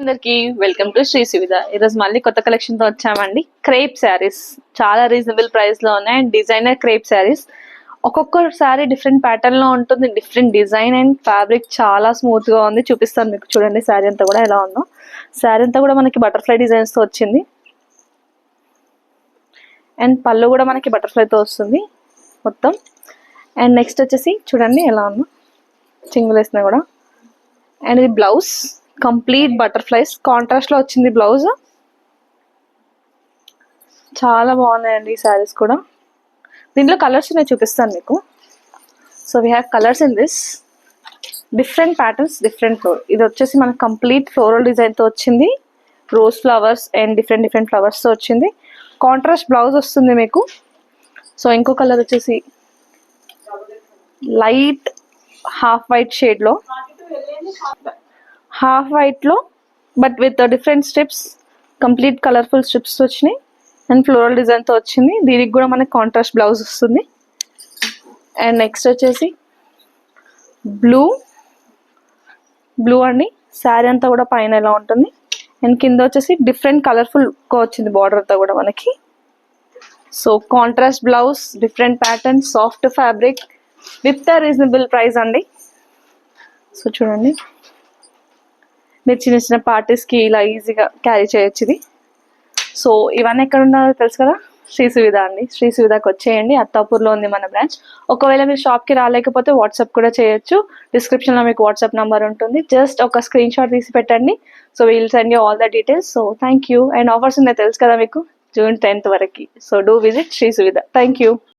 అందరికి welcome to Shri Suvidha. ఈరోజు మళ్ళీ కొత్త కలెక్షన్ తో వచ్చామండి. క్రేప్ శారీస్ చాలా రీజనబుల్ ప్రైస్ లో ఉన్నాయి అండ్ డిజైనర్ క్రేప్ శారీస్. ఒక్కొక్క శారీ డిఫరెంట్ ప్యాటర్న్ లో ఉంటుంది, డిఫరెంట్ డిజైన్ అండ్ ఫ్యాబ్రిక్ చాలా స్మూత్ గా ఉంది. చూపిస్తాను మీకు, చూడండి శారీ అంతా కూడా ఎలా ఉందో. శారీ అంతా కూడా మనకి బటర్ఫ్లై డిజైన్స్ తో వచ్చింది అండ్ పళ్ళు కూడా మనకి బటర్ఫ్లై తో వస్తుంది మొత్తం. అండ్ నెక్స్ట్ వచ్చేసి చూడండి ఎలా ఉందో, చింగులు వేసినా కూడా. అండ్ ఇది బ్లౌజ్ కంప్లీట్ బటర్ఫ్లైస్ కాంట్రాస్ట్ లో వచ్చింది బ్లౌజ్. చాలా బాగున్నాయండి ఈ శారీస్ కూడా. దీంట్లో కలర్స్ నేను చూపిస్తాను మీకు. So we have colours in this, different patterns, different floor. ఇది వచ్చేసి మనకు కంప్లీట్ ఫ్లోరల్ డిజైన్ తో వచ్చింది, rose flowers and different different flowers తో వచ్చింది. కాంట్రాస్ట్ బ్లౌజ్ వస్తుంది మీకు. సో ఇంకో కలర్ వచ్చేసి లైట్ హాఫ్ వైట్ షేడ్ లో, హాఫ్ వైట్ లో but with different strips, complete colourful strips వచ్చినాయి అండ్ ఫ్లోరల్ డిజైన్ తో వచ్చింది. దీనికి కూడా మనకి కాంట్రాస్ట్ బ్లౌజ్ వస్తుంది. అండ్ నెక్స్ట్ వచ్చేసి బ్లూ అండి. శారీ అంతా కూడా పైన ఎలా ఉంటుంది అండ్ కింద వచ్చేసి డిఫరెంట్ కలర్ఫుల్ గా వచ్చింది బార్డర్ అంతా కూడా మనకి. So contrast blouse, different pattern, soft fabric with reasonable price అండి. సో చూడండి, మీరు చిన్న చిన్న పార్టీస్కి ఇలా ఈజీగా క్యారీ చేయొచ్చు ఇది. సో ఇవన్నీ ఎక్కడ ఉన్నారో తెలుసు కదా, శ్రీ సువిధ అండి. శ్రీ సువిధకి వచ్చేయండి, అత్తాపూర్లో ఉంది మన బ్రాంచ్. ఒకవేళ మీరు షాప్కి రాలేకపోతే వాట్సాప్ కూడా చేయొచ్చు. డిస్క్రిప్షన్లో మీకు వాట్సాప్ నెంబర్ ఉంటుంది, జస్ట్ ఒక స్క్రీన్ షాట్ తీసి పెట్టండి. So we'll send you all the details. So thank you. And offers ఉన్నాయి తెలుసు కదా మీకు, June 10th వరకు. So do visit Shri Suvidha. Thank you.